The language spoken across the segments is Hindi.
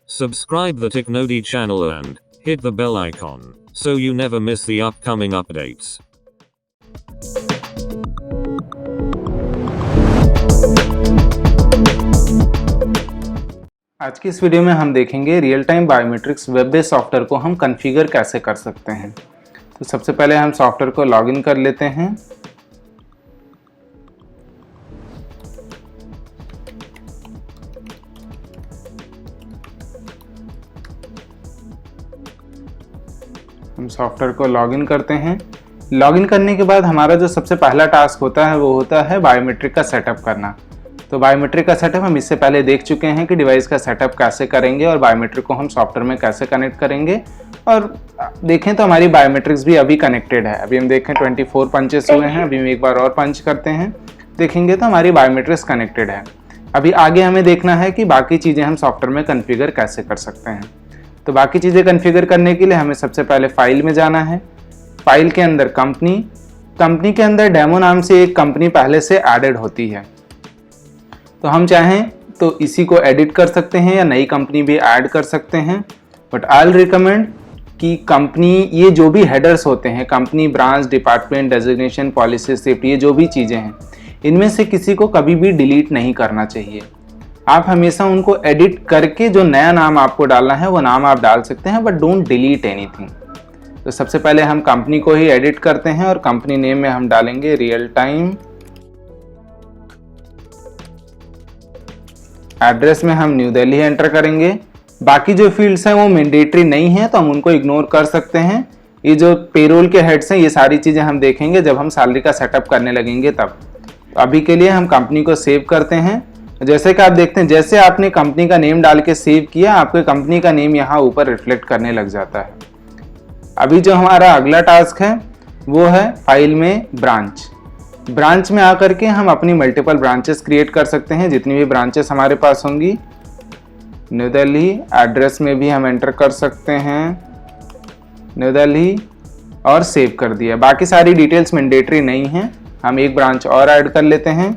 Subscribe the Technodi channel and hit the bell icon so you never miss the upcoming updates. आज की इस वीडियो में हम देखेंगे real time biometrics web based software को हम कॉन्फ़िगर कैसे कर सकते हैं। तो सबसे पहले हम सॉफ्टवेयर को लॉगिन कर लेते हैं। हम सॉफ्टवेयर को लॉगिन करते हैं। लॉगिन करने के बाद हमारा जो सबसे पहला टास्क होता है वो होता है बायोमेट्रिक का सेटअप करना। तो बायोमेट्रिक का सेटअप हम इससे पहले देख चुके हैं कि डिवाइस का सेटअप कैसे करेंगे और बायोमेट्रिक को हम सॉफ्टवेयर में कैसे कनेक्ट करेंगे। और देखें तो हमारी बायोमेट्रिक्स भी अभी कनेक्टेड है। अभी हम देखें 24 पंचेस हुए हैं। अभी हम एक बार और पंच करते हैं, देखेंगे तो हमारी बायोमेट्रिक्स कनेक्टेड है। अभी आगे हमें देखना है कि बाकी चीज़ें हम सॉफ्टवेयर में कॉन्फ़िगर कैसे कर सकते हैं। तो बाकी चीज़ें कॉन्फ़िगर करने के लिए हमें सबसे पहले फाइल में जाना है। फाइल के अंदर कंपनी के अंदर डेमो नाम से एक कंपनी पहले से एडेड होती है। तो हम चाहें तो इसी को एडिट कर सकते हैं या नई कंपनी भी ऐड कर सकते हैं। बट आई विल रिकमेंड कि कंपनी, ये जो भी हेडर्स होते हैं, company, branch, department, designation, policy, safety, ये जो भी चीज़ें हैं, इनमें से किसी को कभी भी डिलीट नहीं करना चाहिए। आप हमेशा उनको एडिट करके जो नया नाम आपको डालना है वो नाम आप डाल सकते हैं, बट डोंट डिलीट एनीथिंग। तो सबसे पहले हम कंपनी को ही एडिट करते हैं और कंपनी नेम में हम डालेंगे रियल टाइम। एड्रेस में हम न्यू दिल्ली एंटर करेंगे। बाकी जो फील्ड्स हैं वो मैंडेटरी नहीं है, तो हम उनको इग्नोर कर सकते हैं। ये जो पेरोल के हेड्स हैं, ये सारी चीज़ें हम देखेंगे जब हम सैलरी का सेटअप करने लगेंगे तब। तो अभी के लिए हम कंपनी को सेव करते हैं। जैसे कि आप देखते हैं, जैसे आपने कंपनी का नेम डाल के सेव किया, आपके कंपनी का नेम यहाँ ऊपर रिफ्लेक्ट करने लग जाता है। अभी जो हमारा अगला टास्क है वो है फाइल में ब्रांच में आकर के हम अपनी मल्टीपल ब्रांचेस क्रिएट कर सकते हैं। जितनी भी ब्रांचेस हमारे पास होंगी, न्यू दिल्ली एड्रेस में भी हम एंटर कर सकते हैं न्यू दिल्ली, और सेव कर दिया। बाकी सारी डिटेल्स मैंडेटरी नहीं है। हम एक ब्रांच और ऐड कर लेते हैं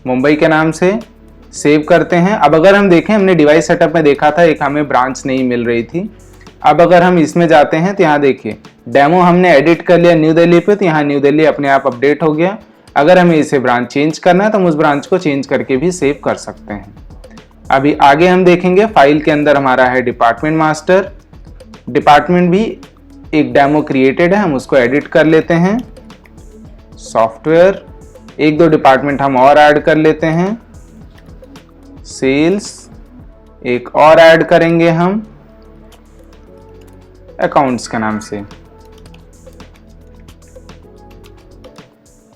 मुंबई के नाम से, सेव करते हैं। अब अगर हम देखें, हमने डिवाइस सेटअप में देखा था एक हमें ब्रांच नहीं मिल रही थी। अब अगर हम इसमें जाते हैं तो यहाँ देखिए डेमो हमने एडिट कर लिया न्यू दिल्ली पे, तो यहाँ न्यू दिल्ली अपने आप अपडेट हो गया। अगर हमें इसे ब्रांच चेंज करना है तो हम उस ब्रांच को चेंज करके भी सेव कर सकते हैं। अभी आगे हम देखेंगे, फाइल के अंदर हमारा है डिपार्टमेंट मास्टर। डिपार्टमेंट भी एक डेमो क्रिएटेड है, हम उसको एडिट कर लेते हैं। सॉफ्टवेयर, एक दो डिपार्टमेंट हम और ऐड कर लेते हैं। सेल्स एक और ऐड करेंगे हम अकाउंट्स के नाम से।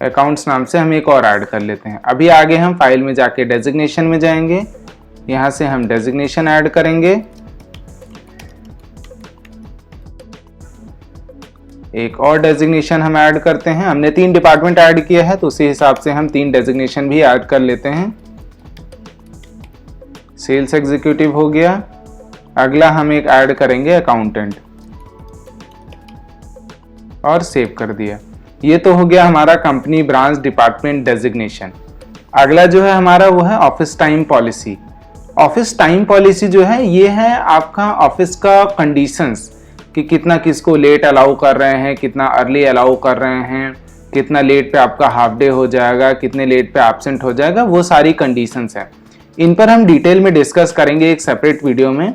अकाउंट्स नाम से हम एक और ऐड कर लेते हैं। अभी आगे हम फाइल में जाके डेजिग्नेशन में जाएंगे। यहां से हम डेजिग्नेशन ऐड करेंगे। एक और डेजिग्नेशन हम ऐड करते हैं। हमने 3 डिपार्टमेंट ऐड किया है, तो उसी हिसाब से हम 3 डेजिग्नेशन भी ऐड कर लेते हैं। सेल्स एग्जीक्यूटिव हो गया। अगला हम एक ऐड करेंगे अकाउंटेंट, और सेव कर दिया। ये तो हो गया हमारा कंपनी, ब्रांच, डिपार्टमेंट, डेजिग्नेशन। अगला जो है हमारा वो है office time policy. Office time policy जो है, ये है आपका ऑफिस का कंडीशंस, कि कितना किसको लेट अलाउ कर रहे हैं, कितना अर्ली अलाउ कर रहे हैं, कितना लेट पे आपका हाफ डे हो जाएगा, कितने लेट पे एब्सेंट हो जाएगा, वो सारी कंडीशंस हैं। इन पर हम डिटेल में डिस्कस करेंगे एक सेपरेट वीडियो में।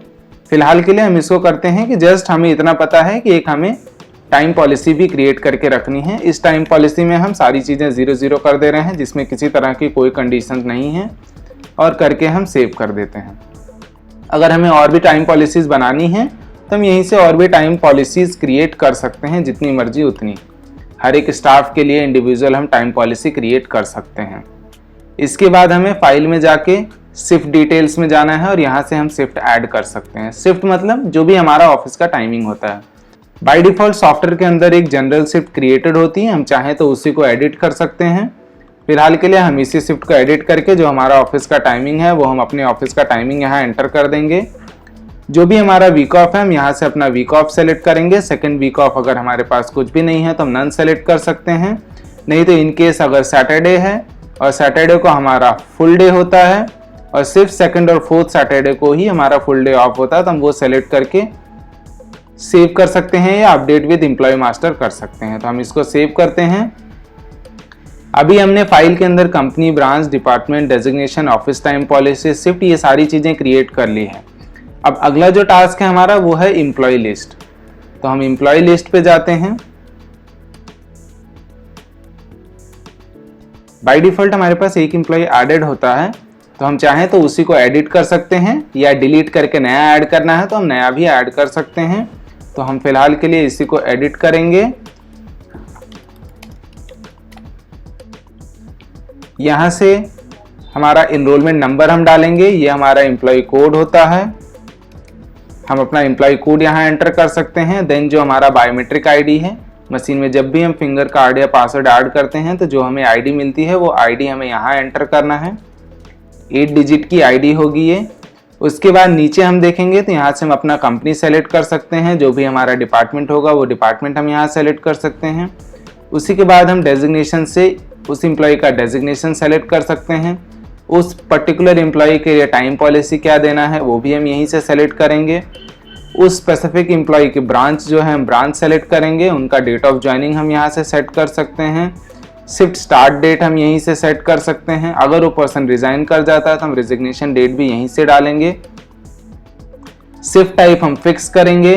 फिलहाल के लिए हम इसको करते हैं कि जस्ट हमें इतना पता है कि एक हमें टाइम पॉलिसी भी क्रिएट करके रखनी है। इस टाइम पॉलिसी में हम सारी चीज़ें 0 कर दे रहे हैं, जिसमें किसी तरह की कोई कंडीशन नहीं है, और करके हम सेव कर देते हैं। अगर हमें और भी टाइम पॉलिसीज़ बनानी है तो हम यहीं से और भी टाइम पॉलिसीज़ क्रिएट कर सकते हैं, जितनी मर्जी उतनी। हर एक स्टाफ के लिए इंडिविजुअल हम टाइम पॉलिसी क्रिएट कर सकते हैं। इसके बाद हमें फाइल में जाके शिफ्ट डिटेल्स में जाना है, और यहाँ से हम शिफ्ट ऐड कर सकते हैं। शिफ्ट मतलब जो भी हमारा ऑफिस का टाइमिंग होता है। बाय डिफ़ॉल्ट सॉफ्टवेयर के अंदर एक जनरल शिफ्ट क्रिएटेड होती है, हम चाहें तो उसी को एडिट कर सकते हैं। फिलहाल के लिए हम इसी शिफ्ट को एडिट करके जो हमारा ऑफिस का टाइमिंग है वो हम अपने ऑफिस का टाइमिंग यहाँ एंटर कर देंगे। जो भी हमारा वीक ऑफ है, हम यहाँ से अपना वीक ऑफ सेलेक्ट करेंगे। सेकंड वीक ऑफ अगर हमारे पास कुछ भी नहीं है तो हम नन सेलेक्ट कर सकते हैं। नहीं तो इनकेस अगर सैटरडे है और सैटरडे को हमारा फुल डे होता है और सिर्फ सेकंड और फोर्थ सैटरडे को ही हमारा फुल डे ऑफ होता है, तो हम वो सेलेक्ट करके सेव कर सकते हैं या अपडेट विद एम्प्लॉय मास्टर कर सकते हैं। तो हम इसको सेव करते हैं। अभी हमने फाइल के अंदर company, branch, department, designation, office time policy, shift, ये सारी चीज़ें क्रिएट कर ली है। अब अगला जो टास्क है हमारा वो है एम्प्लॉय लिस्ट। तो हम एम्प्लॉय लिस्ट पे जाते हैं। बाय डिफॉल्ट हमारे पास एक एम्प्लॉय एडेड होता है, तो हम चाहें तो उसी को एडिट कर सकते हैं या डिलीट करके नया ऐड करना है तो हम नया भी ऐड कर सकते हैं। तो हम फिलहाल के लिए इसी को एडिट करेंगे। यहाँ से हमारा इनरोलमेंट नंबर हम डालेंगे, ये हमारा एम्प्लॉय कोड होता है। हम अपना एम्प्लॉय कोड यहाँ एंटर कर सकते हैं। देन जो हमारा बायोमेट्रिक आईडी है, मशीन में जब भी हम फिंगर कार्ड या पासवर्ड ऐड करते हैं तो जो हमें आईडी मिलती है वो आईडी हमें यहाँ एंटर करना है। 8 डिजिट की आईडी होगी ये। उसके बाद नीचे हम देखेंगे तो यहाँ से हम अपना कंपनी सेलेक्ट कर सकते हैं, जो भी हमारा डिपार्टमेंट होगा वो डिपार्टमेंट हम यहाँ सेलेक्ट कर सकते हैं। उसी के बाद हम डेजिग्नेशन से उस एम्प्लॉय का डेजिग्नेशन सेलेक्ट कर सकते हैं। उस पर्टिकुलर एम्प्लॉय के लिए टाइम पॉलिसी क्या देना है वो भी हम यहीं से सेलेक्ट करेंगे। उस स्पेसिफिक एम्प्लॉय की ब्रांच जो है हम ब्रांच सेलेक्ट करेंगे। उनका डेट ऑफ ज्वाइनिंग हम यहाँ से सेट कर सकते हैं। शिफ्ट स्टार्ट डेट हम यहीं से सेट कर सकते हैं। अगर वो पर्सन रिजाइन कर जाता है तो हम रिजिग्नेशन डेट भी यहीं से डालेंगे। शिफ्ट टाइप हम फिक्स करेंगे।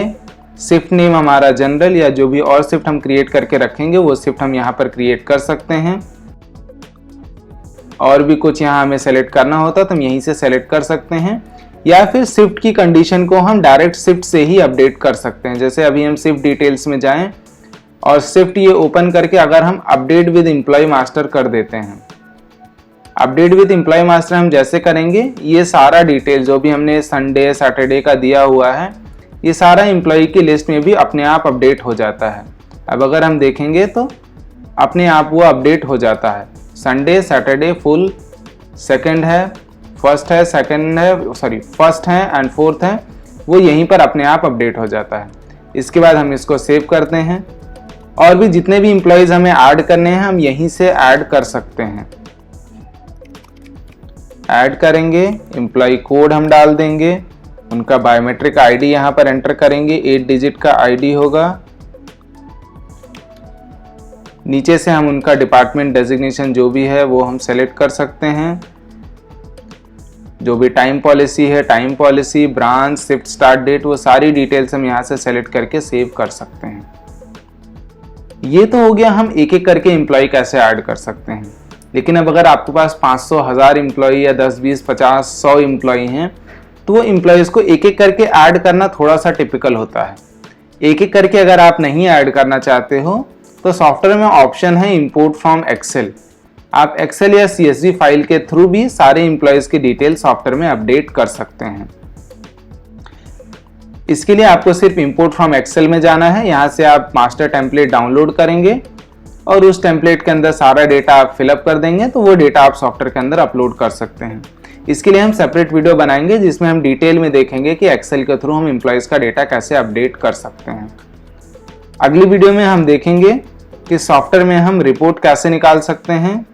शिफ्ट नेम हमारा जनरल या जो भी और शिफ्ट हम क्रिएट करके रखेंगे वो शिफ्ट हम यहाँ पर क्रिएट कर सकते हैं। और भी कुछ यहाँ हमें सेलेक्ट करना होता तो हम यहीं से सेलेक्ट कर सकते हैं, या फिर शिफ्ट की कंडीशन को हम डायरेक्ट शिफ्ट से ही अपडेट कर सकते हैं। जैसे अभी हम शिफ्ट डिटेल्स में जाएं और शिफ्ट ये ओपन करके अगर हम अपडेट विद एम्प्लॉय मास्टर कर देते हैं। अपडेट विद एम्प्लॉय मास्टर हम जैसे करेंगे, ये सारा डिटेल जो भी हमने संडे सैटरडे का दिया हुआ है ये सारा एम्प्लॉय की लिस्ट में भी अपने आप अपडेट हो जाता है। अब अगर हम देखेंगे तो अपने आप वो अपडेट हो जाता है। संडे, सैटरडे फुल, सेकंड है, फर्स्ट है, सेकंड है, सॉरी फर्स्ट है एंड फोर्थ है, वो यहीं पर अपने आप अपडेट हो जाता है। इसके बाद हम इसको सेव करते हैं। और भी जितने भी एम्प्लॉयज हमें ऐड करने हैं हम यहीं से ऐड कर सकते हैं। ऐड करेंगे, एम्प्लॉय कोड हम डाल देंगे, उनका बायोमेट्रिक आईडी यहाँ पर एंटर करेंगे, 8 डिजिट का आईडी होगा। नीचे से हम उनका डिपार्टमेंट डेजिग्नेशन जो भी है वो हम सेलेक्ट कर सकते हैं। जो भी टाइम पॉलिसी है, time policy, branch, shift start date, वो सारी डिटेल्स हम यहाँ से सेलेक्ट करके सेव कर सकते हैं। ये तो हो गया हम एक एक करके एम्प्लॉय कैसे ऐड कर सकते हैं। लेकिन अब अगर आपके पास 500, 1000 एम्प्लॉय या 10, 20, 50, 100 एम्प्लॉय हैं तो वो एम्प्लॉयज़ को एक एक करके ऐड करना थोड़ा सा टिपिकल होता है। एक एक करके अगर आप नहीं ऐड करना चाहते हो तो सॉफ्टवेयर में ऑप्शन है इंपोर्ट फ्रॉम एक्सेल। आप एक्सेल या CSV फाइल के थ्रू भी सारे एम्प्लॉयज की डिटेल सॉफ्टवेयर में अपडेट कर सकते हैं। इसके लिए आपको सिर्फ इंपोर्ट फ्रॉम एक्सेल में जाना है। यहाँ से आप मास्टर टेम्पलेट डाउनलोड करेंगे और उस टेम्पलेट के अंदर सारा डेटा आप फिलअप कर देंगे तो वो डेटा आप सॉफ्टवेयर के अंदर अपलोड कर सकते हैं। इसके लिए हम सेपरेट वीडियो बनाएंगे जिसमें हम डिटेल में देखेंगे कि एक्सेल के थ्रू हम एम्प्लॉयज का डेटा कैसे अपडेट कर सकते हैं। अगली वीडियो में हम देखेंगे कि सॉफ्टवेयर में हम रिपोर्ट कैसे निकाल सकते हैं।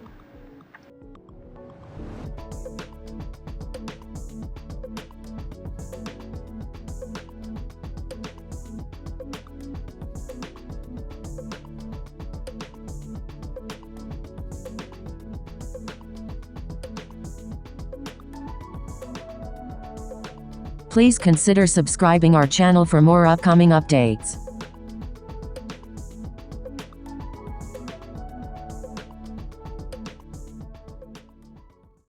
Please consider subscribing our channel for more upcoming updates.